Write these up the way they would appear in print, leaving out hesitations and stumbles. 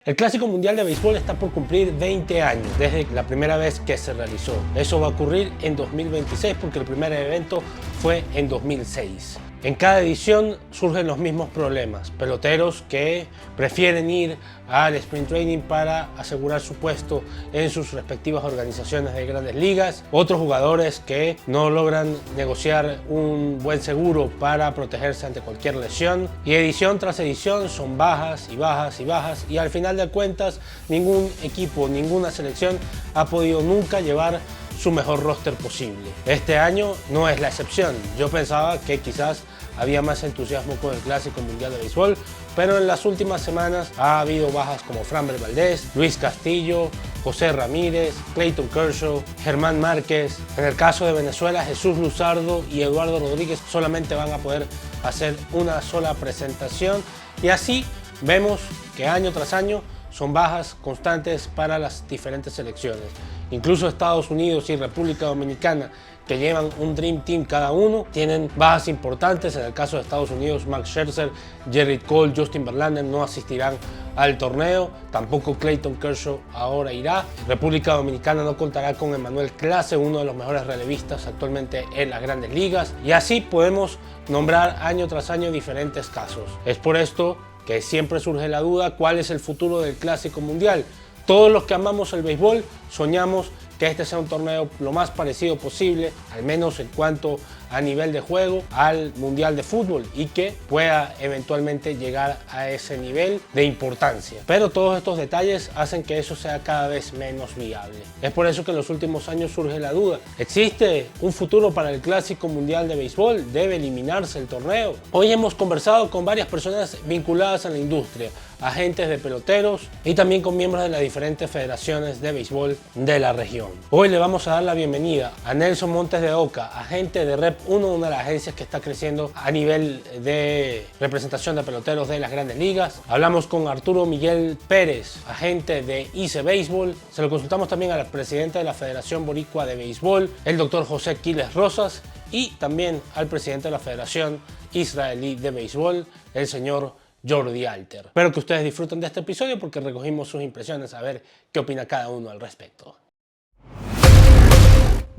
El Clásico Mundial de Béisbol está por cumplir 20 años desde la primera vez que se realizó. Eso va a ocurrir en 2026 porque el primer evento fue en 2006. En cada edición surgen los mismos problemas. Peloteros que prefieren ir al sprint training para asegurar su puesto en sus respectivas organizaciones de grandes ligas. Otros jugadores que no logran negociar un buen seguro para protegerse ante cualquier lesión. Y edición tras edición son bajas y bajas y bajas. Y al final de cuentas ningún equipo, ninguna selección ha podido nunca llevar su mejor roster posible. Este año no es la excepción. Yo pensaba que quizás había más entusiasmo con el Clásico Mundial de Béisbol, pero en las últimas semanas ha habido bajas como Framber Valdez, Luis Castillo, José Ramírez, Clayton Kershaw, Germán Márquez. En el caso de Venezuela, Jesús Luzardo y Eduardo Rodríguez solamente van a poder hacer una sola presentación, y así vemos que año tras año son bajas constantes para las diferentes selecciones. Incluso Estados Unidos y República Dominicana, que llevan un Dream Team cada uno, tienen bajas importantes. En el caso de Estados Unidos, Max Scherzer, Gerrit Cole, Justin Verlander no asistirán al torneo. Tampoco Clayton Kershaw ahora irá. República Dominicana no contará con Emmanuel Clase, uno de los mejores relevistas actualmente en las grandes ligas. Y así podemos nombrar año tras año diferentes casos. Es por esto que siempre surge la duda: ¿cuál es el futuro del Clásico Mundial? Todos los que amamos el béisbol soñamos que este sea un torneo lo más parecido posible, al menos en cuanto a nivel de juego, al Mundial de Fútbol, y que pueda eventualmente llegar a ese nivel de importancia. Pero todos estos detalles hacen que eso sea cada vez menos viable. Es por eso que en los últimos años surge la duda: ¿existe un futuro para el Clásico Mundial de Béisbol? ¿Debe eliminarse el torneo? Hoy hemos conversado con varias personas vinculadas a la industria, agentes de peloteros y también con miembros de las diferentes federaciones de béisbol de la región. Hoy le vamos a dar la bienvenida a Nelson Montes de Oca, agente de Rep 1, una de las agencias que está creciendo a nivel de representación de peloteros de las grandes ligas. Hablamos con Arturo Miguel Pérez, agente de ICE Béisbol. Se lo consultamos también al presidente de la Federación Boricua de Béisbol, el doctor José Quiles Rosas, y también al presidente de la Federación Israelí de Béisbol, el señor Jordi Alter. Espero que ustedes disfruten de este episodio porque recogimos sus impresiones, a ver qué opina cada uno al respecto.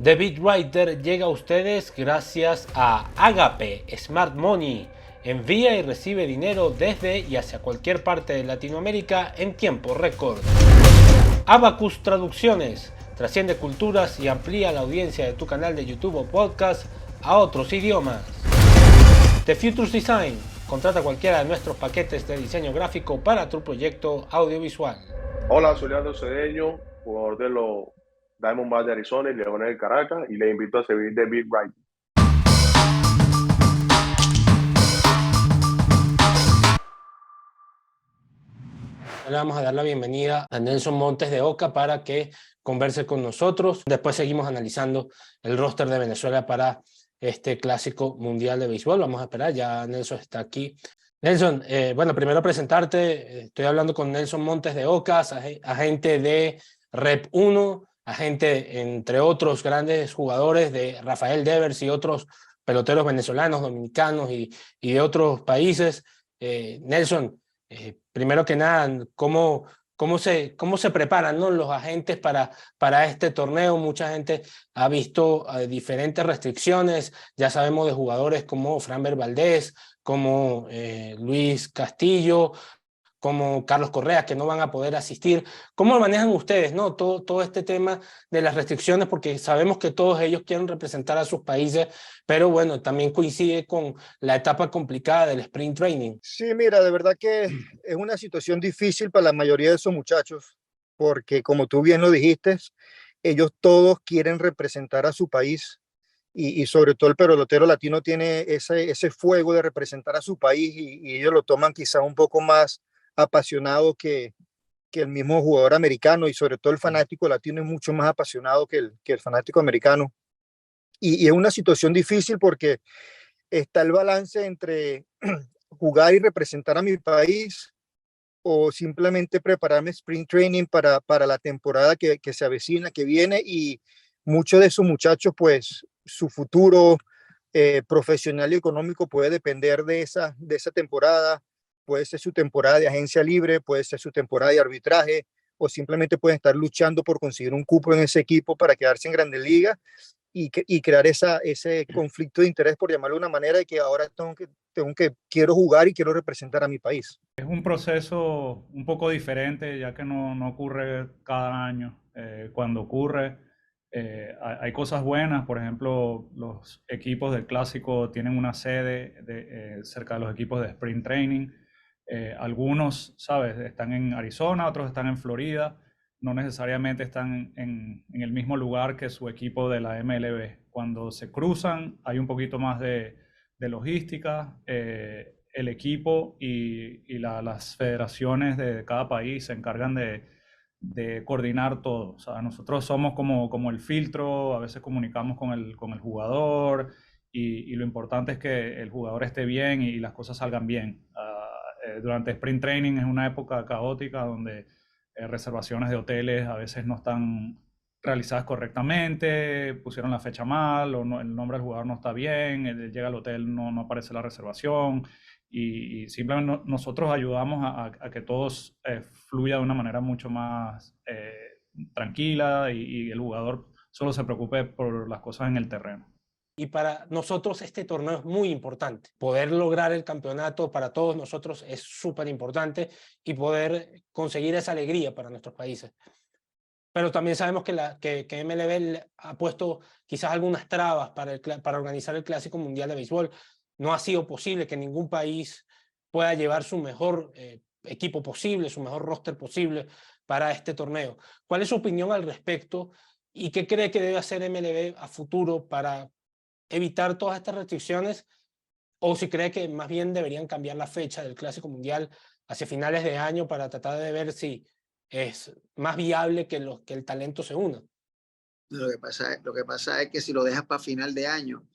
The Beat Writer llega a ustedes gracias a Agape Smart Money. Envía y recibe dinero desde y hacia cualquier parte de Latinoamérica en tiempo récord. Abacus Traducciones. Trasciende culturas y amplía la audiencia de tu canal de YouTube o podcast a otros idiomas. The Futures Design. Contrata cualquiera de nuestros paquetes de diseño gráfico para tu proyecto audiovisual. Hola, soy Leandro Cedeño, jugador de los Diamondbacks de Arizona y Leones de Caracas, y les invito a seguir The Beat Writer. Le vamos a dar la bienvenida a Nelson Montes de Oca para que converse con nosotros. Después seguimos analizando el roster de Venezuela para este Clásico Mundial de Béisbol. Vamos a esperar, ya Nelson está aquí. Nelson, bueno, primero presentarte. Estoy hablando con Nelson Montes de Oca, agente de Rep 1, agente, entre otros grandes jugadores, de Rafael Devers y otros peloteros venezolanos, dominicanos y de otros países. Nelson, primero que nada, ¿cómo se preparan, ¿no?, los agentes para este torneo? Mucha gente ha visto diferentes restricciones. Ya sabemos de jugadores como Framber Valdez, como Luis Castillo, como Carlos Correa, que no van a poder asistir. ¿Cómo manejan ustedes, no, todo este tema de las restricciones? Porque sabemos que todos ellos quieren representar a sus países, pero bueno, también coincide con la etapa complicada del sprint training. Sí, mira, de verdad que es una situación difícil para la mayoría de esos muchachos, porque como tú bien lo dijiste, ellos todos quieren representar a su país y sobre todo el pelotero latino tiene ese fuego de representar a su país y ellos lo toman quizá un poco más apasionado que el mismo jugador americano, y sobre todo el fanático latino es mucho más apasionado que el fanático americano. Y es una situación difícil porque está el balance entre jugar y representar a mi país o simplemente prepararme sprint training para la temporada que se avecina, que viene, y muchos de esos muchachos, pues su futuro profesional y económico puede depender de esa temporada, puede ser su temporada de agencia libre, puede ser su temporada de arbitraje, o simplemente pueden estar luchando por conseguir un cupo en ese equipo para quedarse en Grandes Ligas y crear ese conflicto de interés, por llamarlo de una manera, de que ahora quiero jugar y quiero representar a mi país. Es un proceso un poco diferente, ya que no ocurre cada año. Cuando ocurre, hay cosas buenas. Por ejemplo, los equipos del Clásico tienen una sede cerca de los equipos de Spring Training. Algunos, ¿sabes?, están en Arizona, otros están en Florida. No necesariamente están en el mismo lugar que su equipo de la MLB. Cuando se cruzan, hay un poquito más de logística. El equipo y las federaciones de cada país se encargan de coordinar todo. O sea, nosotros somos como el filtro, a veces comunicamos con el jugador y lo importante es que el jugador esté bien y las cosas salgan bien. Durante Sprint Training es una época caótica donde reservaciones de hoteles a veces no están realizadas correctamente, pusieron la fecha mal o no, el nombre del jugador no está bien, él llega al hotel, no aparece la reservación y simplemente nosotros ayudamos a que todo fluya de una manera mucho más tranquila y el jugador solo se preocupe por las cosas en el terreno. Y para nosotros este torneo es muy importante. Poder lograr el campeonato para todos nosotros es súper importante y poder conseguir esa alegría para nuestros países. Pero también sabemos que MLB ha puesto quizás algunas trabas para organizar el Clásico Mundial de Béisbol. No ha sido posible que ningún país pueda llevar su mejor equipo posible, su mejor roster posible para este torneo. ¿Cuál es su opinión al respecto y qué cree que debe hacer MLB a futuro para evitar todas estas restricciones? ¿O si cree que más bien deberían cambiar la fecha del Clásico Mundial hacia finales de año para tratar de ver si es más viable que el talento se una? Lo que pasa es que si lo dejas para final de año,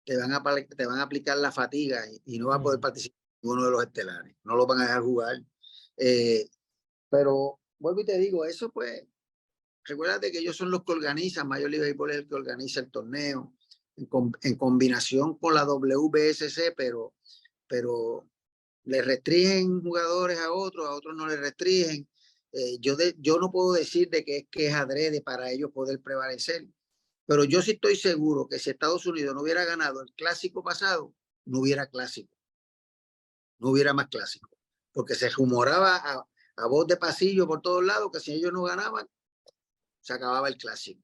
te van a aplicar la fatiga y no va a poder participar ninguno de los estelares. No lo van a dejar jugar. Pero vuelvo y te digo, eso pues, recuérdate que ellos son los que organizan, Major League Baseball es el que organiza el torneo, en combinación con la WBSC, pero le restringen jugadores a otros no le restringen. Yo no puedo decir de que es adrede para ellos poder prevalecer, pero yo sí estoy seguro que si Estados Unidos no hubiera ganado el clásico pasado, no hubiera clásico, no hubiera más clásico, porque se rumoraba a voz de pasillo por todos lados que si ellos no ganaban, se acababa el clásico.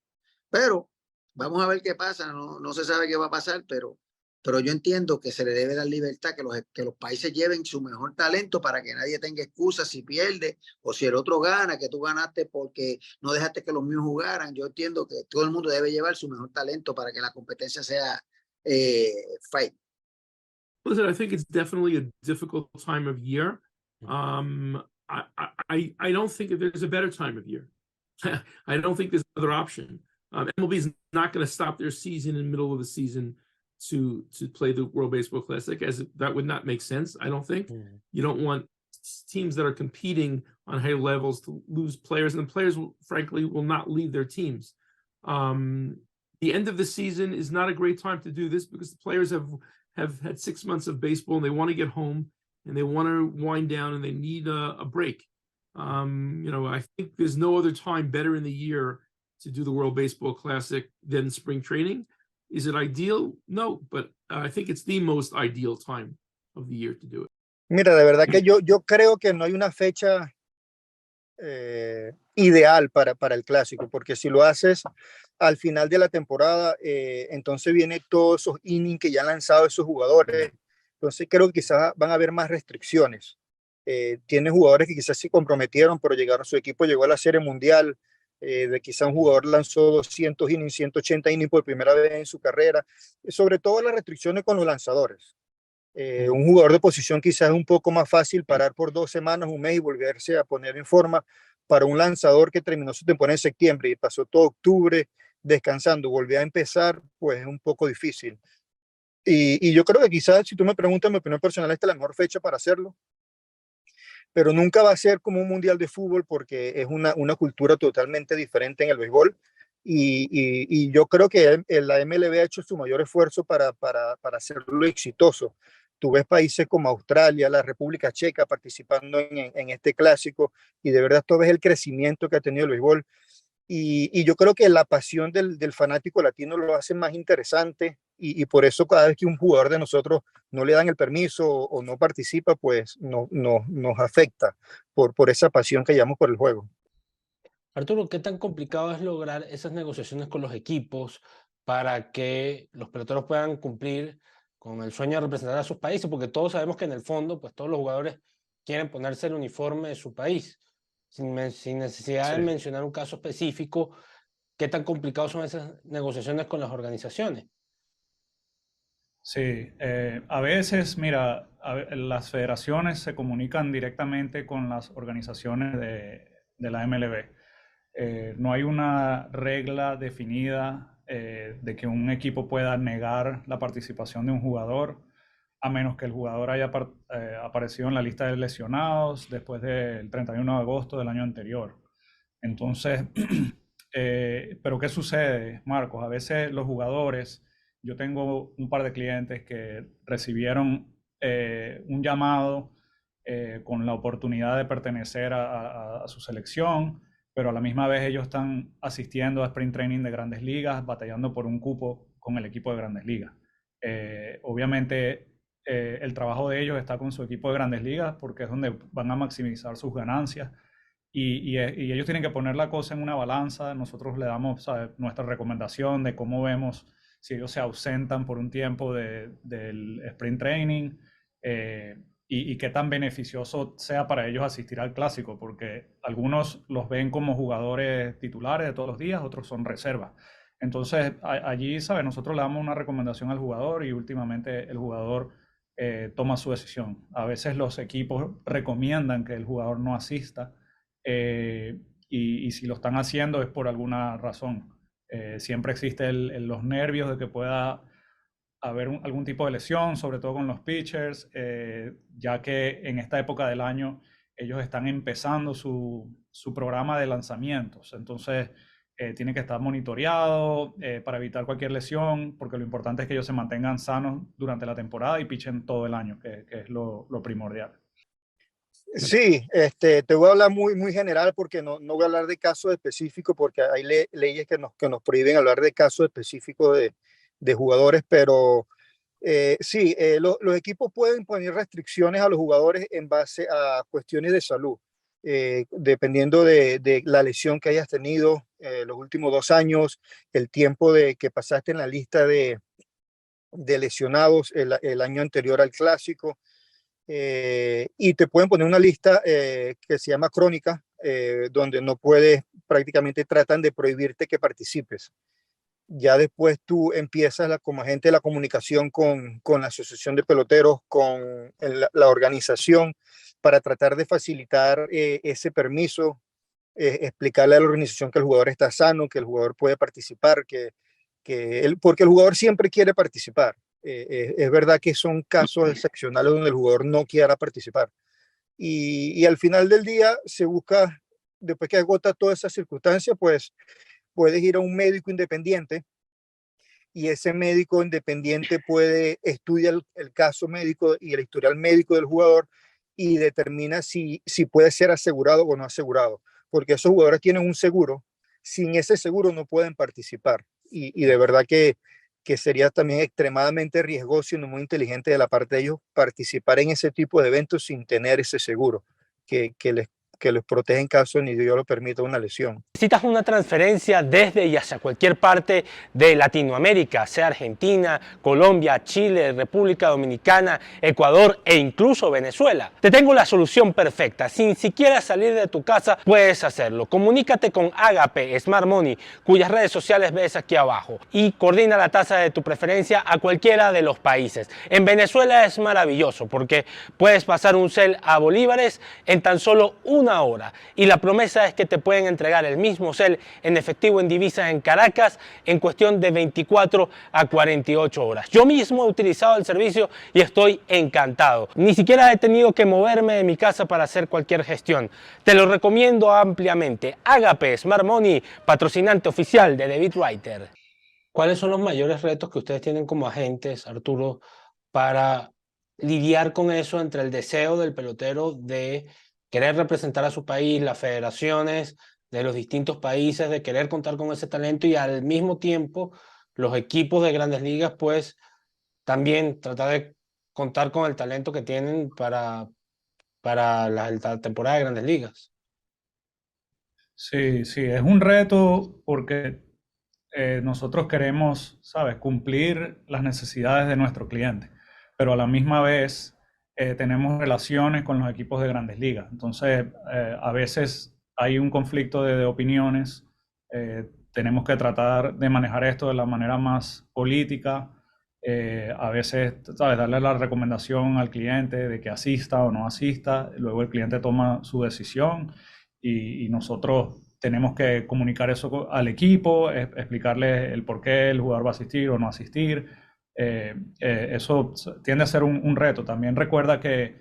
Pero vamos a ver qué pasa, no se sabe qué va a pasar, pero yo entiendo que se le debe dar libertad, que los países lleven su mejor talento para que nadie tenga excusas si pierde o si el otro gana, que tú ganaste porque no dejaste que los míos jugaran. Yo entiendo que todo el mundo debe llevar su mejor talento para que la competencia sea fight. Listen, I think it's definitely a difficult time of year. I don't think that there's a better time of year. I don't think there's another option. MLB is not going to stop their season in the middle of the season to play the World Baseball Classic, as that would not make sense, I don't think. You don't want teams that are competing on high levels to lose players, and the players, frankly, will not leave their teams. The end of the season is not a great time to do this because the players have had 6 months of baseball and they want to get home and they want to wind down and they need a break. I think there's no other time better in the year to do the World Baseball Classic than spring training. Is it ideal? No, but I think it's the most ideal time of the year to do it. Mira, de verdad que yo creo que no hay una fecha ideal para el clásico, porque si lo haces al final de la temporada, entonces viene todos esos innings que ya han lanzado esos jugadores. Entonces creo que quizás van a haber más restricciones. Tiene jugadores que quizás se comprometieron, pero su equipo llegó a la Serie Mundial. De quizá un jugador lanzó 200 innings, 180 innings por primera vez en su carrera, sobre todo las restricciones con los lanzadores. Un jugador de posición quizás es un poco más fácil parar por 2 semanas, un mes y volverse a poner en forma. Para un lanzador que terminó su temporada en septiembre y pasó todo octubre descansando, volvió a empezar, pues es un poco difícil. Y yo creo que quizás, si tú me preguntas mi opinión personal, esta es la mejor fecha para hacerlo, pero nunca va a ser como un mundial de fútbol porque es una cultura totalmente diferente en el béisbol y yo creo que la MLB ha hecho su mayor esfuerzo para hacerlo exitoso. Tú ves países como Australia, la República Checa participando en este clásico y de verdad tú ves el crecimiento que ha tenido el béisbol. Y yo creo que la pasión del fanático latino lo hace más interesante y por eso cada vez que un jugador de nosotros no le dan el permiso o no participa, pues nos afecta por esa pasión que llevamos por el juego. Arturo, ¿qué tan complicado es lograr esas negociaciones con los equipos para que los peloteros puedan cumplir con el sueño de representar a sus países? Porque todos sabemos que en el fondo, pues todos los jugadores quieren ponerse el uniforme de su país, sin necesidad de mencionar un caso específico. ¿Qué tan complicados son esas negociaciones con las organizaciones? Sí, a veces, mira, las federaciones se comunican directamente con las organizaciones de la MLB. No hay una regla definida de que un equipo pueda negar la participación de un jugador, a menos que el jugador haya aparecido en la lista de lesionados después del 31 de agosto del año anterior. Entonces, pero ¿qué sucede, Marcos? A veces los jugadores, yo tengo un par de clientes que recibieron un llamado con la oportunidad de pertenecer a su selección, pero a la misma vez ellos están asistiendo a sprint training de Grandes Ligas, batallando por un cupo con el equipo de Grandes Ligas. Obviamente el trabajo de ellos está con su equipo de Grandes Ligas porque es donde van a maximizar sus ganancias y ellos tienen que poner la cosa en una balanza. Nosotros le damos, ¿sabes?, nuestra recomendación de cómo vemos si ellos se ausentan por un tiempo del sprint training y qué tan beneficioso sea para ellos asistir al clásico, porque algunos los ven como jugadores titulares de todos los días, otros son reservas. Entonces, allí, ¿sabes?, nosotros le damos una recomendación al jugador y últimamente el jugador toma su decisión. A veces los equipos recomiendan que el jugador no asista y si lo están haciendo es por alguna razón. Siempre existe los nervios de que pueda haber algún tipo de lesión, sobre todo con los pitchers, ya que en esta época del año ellos están empezando su programa de lanzamientos. Entonces, tiene que estar monitoreado para evitar cualquier lesión, porque lo importante es que ellos se mantengan sanos durante la temporada y pitchen todo el año, que es lo primordial. Sí, te voy a hablar muy general porque no voy a hablar de casos específicos porque hay leyes que nos prohíben hablar de casos específicos de jugadores, pero sí, los equipos pueden poner restricciones a los jugadores en base a cuestiones de salud, dependiendo de la lesión que hayas tenido los últimos 2 años, el tiempo que pasaste en la lista de lesionados el año anterior al clásico. Y te pueden poner una lista que se llama crónica, donde no puedes, prácticamente tratan de prohibirte que participes. Ya después tú empiezas como agente de la comunicación con la asociación de peloteros, con la organización, para tratar de facilitar ese permiso, explicarle a la organización que el jugador está sano, que el jugador puede participar, porque el jugador siempre quiere participar. Es verdad que son casos excepcionales donde el jugador no quiera participar. Y al final del día se busca, después que agota todas esas circunstancias, pues puedes ir a un médico independiente y ese médico independiente puede estudiar el caso médico y el historial médico del jugador y determina si puede ser asegurado o no asegurado, porque esos jugadores tienen un seguro, sin ese seguro no pueden participar y de verdad que sería también extremadamente riesgoso y no muy inteligente de la parte de ellos participar en ese tipo de eventos sin tener ese seguro que les protege en caso ni Dios lo permita una lesión. Necesitas una transferencia desde y hacia cualquier parte de Latinoamérica, sea Argentina, Colombia, Chile, República Dominicana, Ecuador e incluso Venezuela. Te tengo la solución perfecta. Sin siquiera salir de tu casa puedes hacerlo. Comunícate con Agape Smart Money, cuyas redes sociales ves aquí abajo, y coordina la tasa de tu preferencia a cualquiera de los países. En Venezuela es maravilloso porque puedes pasar un cel a bolívares en tan solo 1 hora y la promesa es que te pueden entregar el mismo cel en efectivo en divisas en Caracas en cuestión de 24 a 48 horas. Yo mismo he utilizado el servicio y estoy encantado. Ni siquiera he tenido que moverme de mi casa para hacer cualquier gestión. Te lo recomiendo ampliamente. Agape Smart Money, patrocinante oficial de The Beat Writer. ¿Cuáles son los mayores retos que ustedes tienen como agentes, Arturo, para lidiar con eso entre el deseo del pelotero de querer representar a su país, las federaciones de los distintos países, de querer contar con ese talento y al mismo tiempo los equipos de grandes ligas pues también tratar de contar con el talento que tienen para la temporada de grandes ligas? Sí, sí, es un reto porque nosotros queremos, ¿sabes?, cumplir las necesidades de nuestro cliente, pero a la misma vez tenemos relaciones con los equipos de grandes ligas. Entonces, a veces hay un conflicto de opiniones. Tenemos que tratar de manejar esto de la manera más política. A veces, ¿sabes?, darle la recomendación al cliente de que asista o no asista. Luego el cliente toma su decisión y nosotros tenemos que comunicar eso al equipo, explicarle el por qué el jugador va a asistir o no asistir. Eso tiende a ser un reto. También recuerda que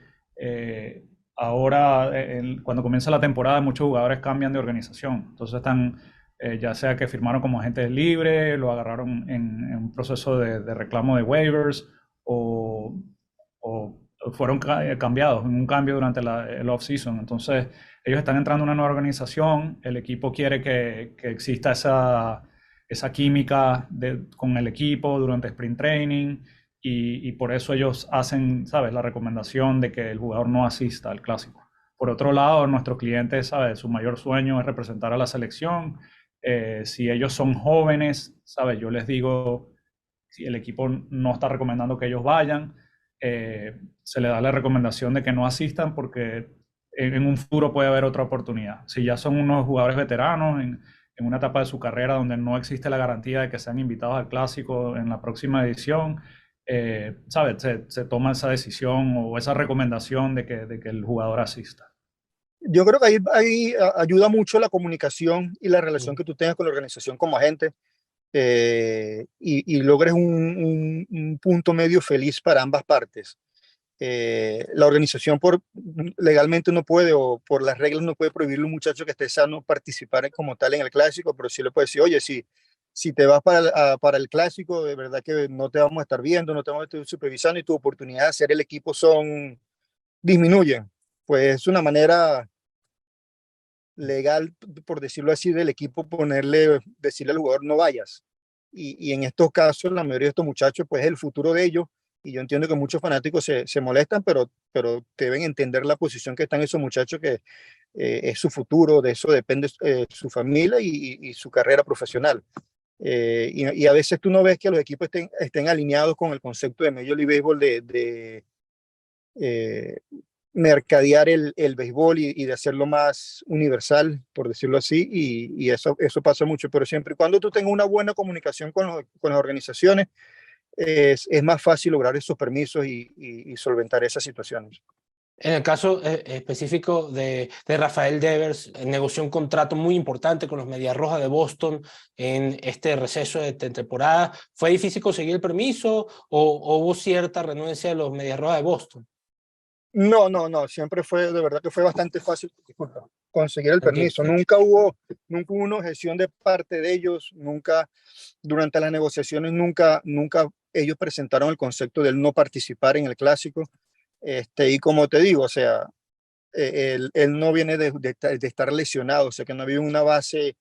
ahora, cuando comienza la temporada, muchos jugadores cambian de organización. Entonces están, ya sea que firmaron como agentes libres, lo agarraron en un proceso de reclamo de waivers o fueron cambiados en un cambio durante el off-season. Entonces, ellos están entrando a una nueva organización, el equipo quiere que exista esa química con el equipo durante sprint training y por eso ellos hacen, ¿sabes?, la recomendación de que el jugador no asista al clásico. Por otro lado, nuestros clientes, ¿sabes?, su mayor sueño es representar a la selección. Si ellos son jóvenes, ¿sabes?, yo les digo, si el equipo no está recomendando que ellos vayan, se le da la recomendación de que no asistan porque en un futuro puede haber otra oportunidad. Si ya son unos jugadores veteranos en una etapa de su carrera donde no existe la garantía de que sean invitados al clásico en la próxima edición, ¿sabes?, se toma esa decisión o esa recomendación de que el jugador asista. Yo creo que ahí ayuda mucho la comunicación y la relación que tú tengas con la organización como agente, y logres un punto medio feliz para ambas partes. La organización legalmente no puede o por las reglas no puede prohibirle a un muchacho que esté sano participar como tal en el clásico, pero sí le puede decir, oye, si te vas para el clásico, de verdad que no te vamos a estar viendo, no te vamos a estar supervisando y tu oportunidad de hacer el equipo disminuyen. Pues es una manera legal, por decirlo así, del equipo decirle al jugador no vayas. Y en estos casos, la mayoría de estos muchachos, pues es el futuro de ellos. Y yo entiendo que muchos fanáticos se molestan, pero deben entender la posición que están esos muchachos, que es su futuro, de eso depende su familia y su carrera profesional. Y a veces tú no ves que los equipos estén alineados con el concepto de Major League Baseball de mercadear el béisbol y de hacerlo más universal, por decirlo así, y eso pasa mucho, pero siempre y cuando tú tengas una buena comunicación con las organizaciones, es más fácil lograr esos permisos y solventar esas situaciones. En el caso específico de Rafael Devers, negoció un contrato muy importante con los Medias Rojas de Boston en este receso de temporada. ¿Fue difícil conseguir el permiso o hubo cierta renuencia de los Medias Rojas de Boston? No, siempre de verdad que fue bastante fácil conseguir el permiso. Nunca hubo una objeción de parte de ellos, durante las negociaciones, nunca ellos presentaron el concepto de no participar en el clásico. Y como te digo, o sea, él no viene de estar lesionado, o sea que no había una base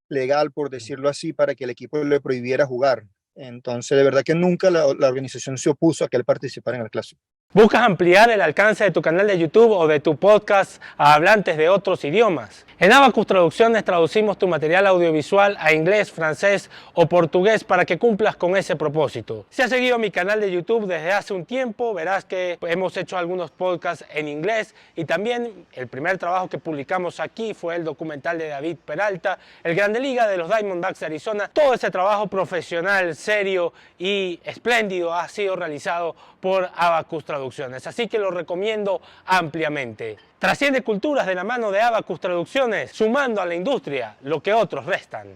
legal, por decirlo así, para que el equipo le prohibiera jugar. Entonces, de verdad que nunca la organización se opuso a que él participara en el clásico. ¿Buscas ampliar el alcance de tu canal de YouTube o de tu podcast a hablantes de otros idiomas? En Abacus Traducciones traducimos tu material audiovisual a inglés, francés o portugués para que cumplas con ese propósito. Si has seguido mi canal de YouTube desde hace un tiempo, verás que hemos hecho algunos podcasts en inglés y también el primer trabajo que publicamos aquí fue el documental de David Peralta, el Grande Liga de los Diamondbacks de Arizona. Todo ese trabajo profesional, serio y espléndido ha sido realizado por Abacus Traducciones, así que lo recomiendo ampliamente. Trasciende culturas de la mano de Abacus Traducciones, sumando a la industria lo que otros restan.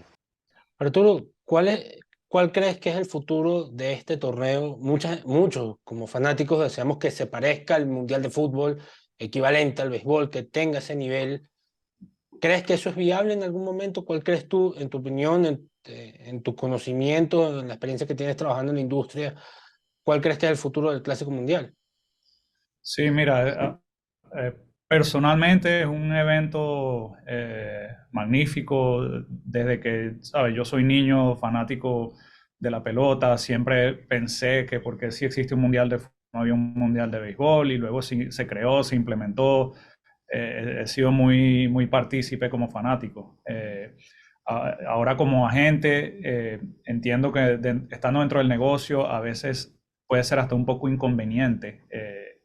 Arturo, ¿cuál crees que es el futuro de este torneo? Muchos como fanáticos deseamos que se parezca al Mundial de Fútbol, equivalente al béisbol, que tenga ese nivel. ¿Crees que eso es viable en algún momento? ¿Cuál crees tú, en tu opinión, en tu conocimiento, en la experiencia que tienes trabajando en la industria? ¿Cuál crees que es el futuro del Clásico Mundial? Sí, mira, personalmente es un evento magnífico desde que, ¿sabes? Yo soy niño fanático de la pelota, siempre pensé que porque sí existe un mundial de fútbol, no había un mundial de béisbol y luego se creó, se implementó. He sido muy partícipe como fanático. Ahora como agente, entiendo que estando dentro del negocio a veces puede ser hasta un poco inconveniente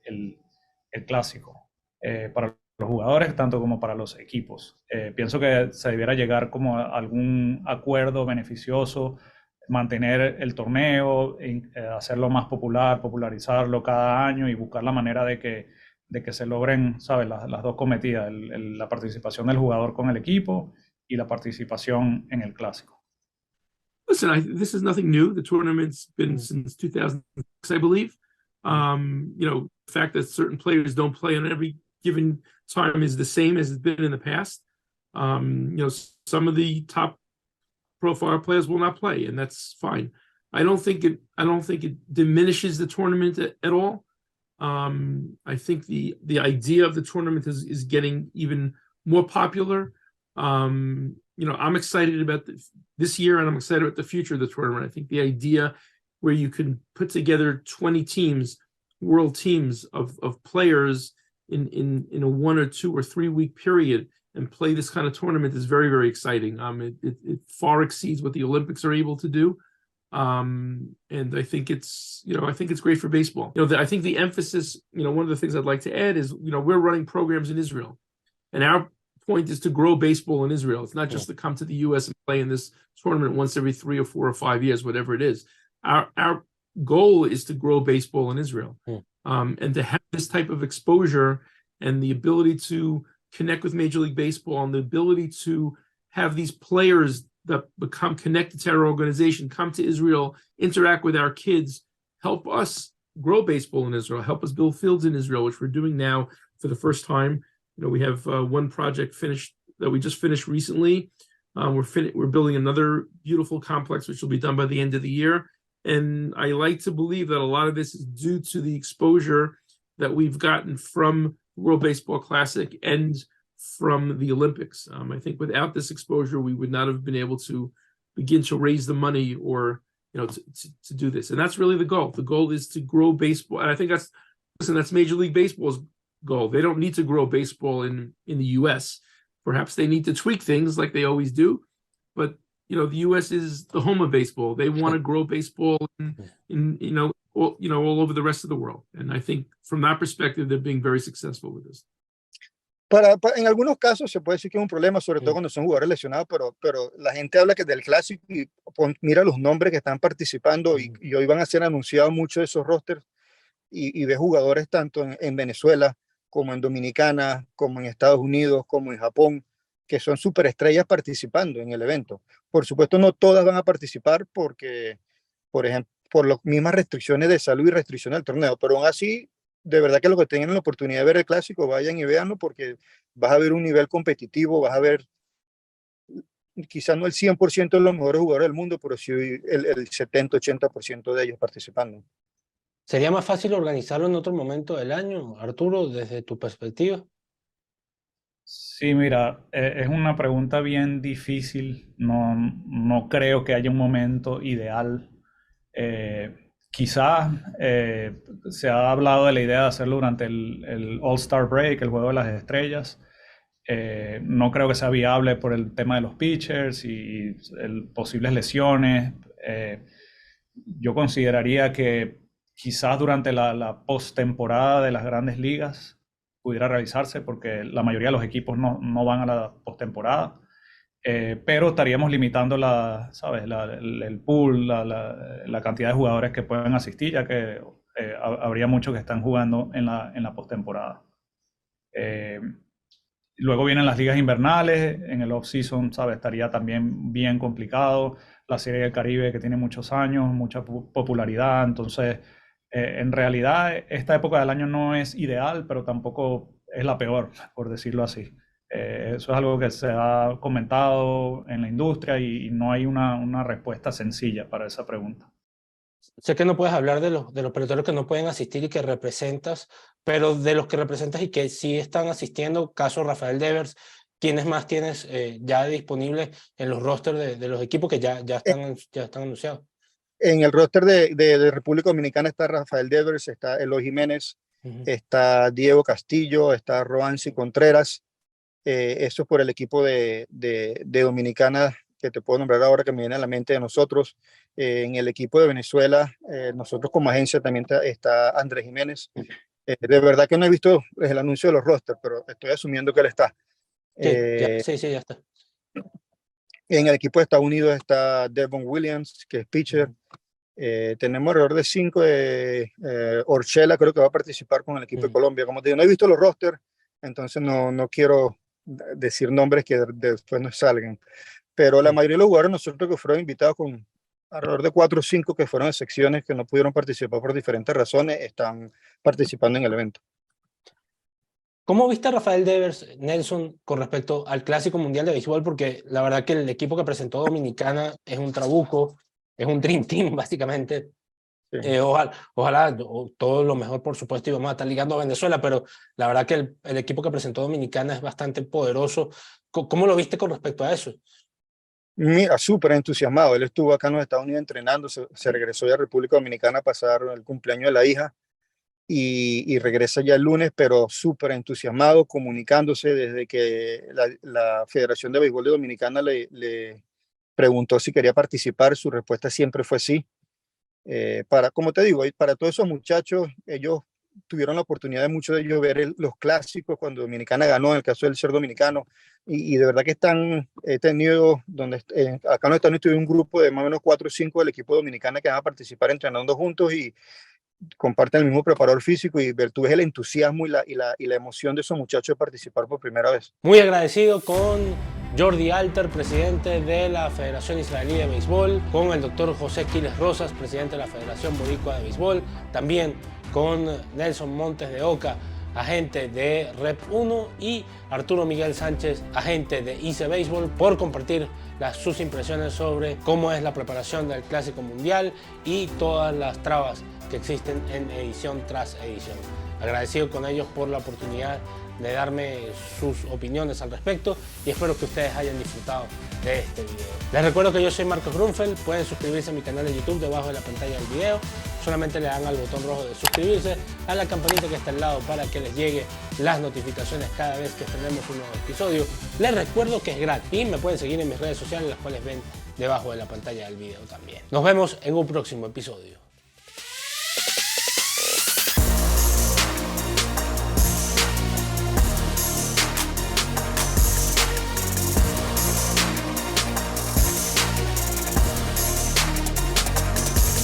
el clásico para los jugadores tanto como para los equipos. Pienso que se debiera llegar como a algún acuerdo beneficioso, mantener el torneo, hacerlo más popular, popularizarlo cada año y buscar la manera de que se logren, ¿sabes? Las dos cometidas, la participación del jugador con el equipo y la participación en el clásico. Listen, this is nothing new. The tournament's been since 2006, I believe. The fact that certain players don't play on every given time is the same as it's been in the past. Some of the top profile players will not play, and that's fine. I don't think it diminishes the tournament at all. I think the idea of the tournament is getting even more popular. I'm excited about this year, and I'm excited about the future of the tournament. I think the idea where you can put together 20 teams, world teams of players in a 1 or 2 or 3 week period and play this kind of tournament is very, very exciting. It far exceeds what the Olympics are able to do. And I think it's great for baseball. I think the emphasis, one of the things I'd like to add is, we're running programs in Israel, and our point is to grow baseball in Israel. It's not just to come to the U.S. and play in this tournament once every 3 or 4 or 5 years, whatever it is. Our goal is to grow baseball in Israel, and to have this type of exposure and the ability to connect with Major League Baseball and the ability to have these players that become connected to our organization, come to Israel, interact with our kids, help us grow baseball in Israel, help us build fields in Israel, which we're doing now for the first time. We have one project finished that we just finished recently. We're building another beautiful complex, which will be done by the end of the year. And I like to believe that a lot of this is due to the exposure that we've gotten from World Baseball Classic and from the Olympics. I think without this exposure, we would not have been able to begin to raise the money or, to do this. And that's really the goal. The goal is to grow baseball. And I think that's Major League Baseball's goal. They don't need to grow baseball in the U.S. Perhaps they need to tweak things like they always do. But, the U.S. is the home of baseball. They want to grow baseball all over the rest of the world. And I think from that perspective, they're being very successful with this. En algunos casos se puede decir que es un problema, sobre todo cuando son jugadores lesionados, pero la gente habla que del clásico y mira los nombres que están participando y hoy van a ser anunciados muchos de esos rosters y ve jugadores tanto en Venezuela como en Dominicana, como en Estados Unidos, como en Japón, que son superestrellas participando en el evento. Por supuesto, no todas van a participar porque, por ejemplo, por las mismas restricciones de salud y restricciones del torneo, pero aún así, de verdad que los que tengan la oportunidad de ver el clásico, vayan y véanlo porque vas a ver un nivel competitivo, vas a ver quizás no el 100% de los mejores jugadores del mundo, pero sí el 70-80% de ellos participando. ¿Sería más fácil organizarlo en otro momento del año, Arturo, desde tu perspectiva? Sí, mira, es una pregunta bien difícil. No creo que haya un momento ideal. Quizás se ha hablado de la idea de hacerlo durante el All-Star Break, el Juego de las Estrellas. No creo que sea viable por el tema de los pitchers y posibles lesiones. Yo consideraría que quizás durante la postemporada de las grandes ligas pudiera realizarse porque la mayoría de los equipos no van a la postemporada. Pero estaríamos limitando el pool, la cantidad de jugadores que pueden asistir, ya que habría muchos que están jugando en la postemporada. Luego vienen las ligas invernales, en el off-season, estaría también bien complicado. La Serie del Caribe, que tiene muchos años, mucha popularidad, entonces en realidad esta época del año no es ideal, pero tampoco es la peor, por decirlo así. Eso es algo que se ha comentado en la industria y no hay una respuesta sencilla para esa pregunta. Sé que no puedes hablar de los peloteros que no pueden asistir y que representas, pero de los que representas y que sí están asistiendo, caso Rafael Devers, ¿quiénes más tienes ya disponibles en los rosters de los equipos que ya están anunciados? En el roster de República Dominicana está Rafael Devers, está Eloy Jiménez, está Diego Castillo, está Roansi Contreras. Eso es por el equipo de Dominicana, que te puedo nombrar ahora, que me viene a la mente de nosotros. En el equipo de Venezuela, nosotros como agencia también está Andrés Jiménez. De verdad que no he visto el anuncio de los rosters, pero estoy asumiendo que él está. Sí, ya está. En el equipo de Estados Unidos está Devon Williams, que es pitcher. Tenemos alrededor de 5 de Orchela, creo que va a participar con el equipo de Colombia. Como te digo, no he visto los rosters, entonces no quiero decir nombres que después no salgan. Pero la mayoría de los jugadores nosotros que fueron invitados, con alrededor de 4 o 5 que fueron de secciones que no pudieron participar por diferentes razones, están participando en el evento. ¿Cómo viste a Rafael Devers, Nelson, con respecto al Clásico Mundial de Béisbol? Porque la verdad que el equipo que presentó Dominicana es un trabuco, es un dream team, básicamente. Sí. Ojalá todo lo mejor, por supuesto, y vamos a estar ligando a Venezuela, pero la verdad que el equipo que presentó Dominicana es bastante poderoso. ¿Cómo lo viste con respecto a eso? Mira, súper entusiasmado. Él estuvo acá en los Estados Unidos entrenando, se regresó ya a República Dominicana a pasar el cumpleaños de la hija y regresa ya el lunes, pero súper entusiasmado, comunicándose desde que la Federación de Béisbol de Dominicana le preguntó si quería participar. Su respuesta siempre fue sí. Como te digo, para todos esos muchachos, ellos tuvieron la oportunidad de muchos de ellos ver los clásicos cuando Dominicana ganó, en el caso del ser dominicano, y de verdad que acá en los Estados Unidos tuve un grupo de más o menos 4 o 5 del equipo dominicano que van a participar entrenando juntos y comparten el mismo preparador físico, y tú ves el entusiasmo y la emoción de esos muchachos de participar por primera vez. Muy agradecido con Jordi Alter, presidente de la Federación Israelí de Béisbol, con el doctor José Quiles Rosas, presidente de la Federación Boricua de Béisbol, también con Nelson Montes de Oca, agente de Rep 1, y Arturo Miguel Sánchez, agente de ICE Béisbol, por compartir sus impresiones sobre cómo es la preparación del Clásico Mundial y todas las trabas que existen en edición tras edición. Agradecido con ellos por la oportunidad de darme sus opiniones al respecto y espero que ustedes hayan disfrutado de este video. Les recuerdo que yo soy Marcos Grunfeld, pueden suscribirse a mi canal de YouTube debajo de la pantalla del video, solamente le dan al botón rojo de suscribirse, a la campanita que está al lado para que les llegue las notificaciones cada vez que tenemos un nuevo episodio. Les recuerdo que es gratis y me pueden seguir en mis redes sociales, las cuales ven debajo de la pantalla del video también. Nos vemos en un próximo episodio.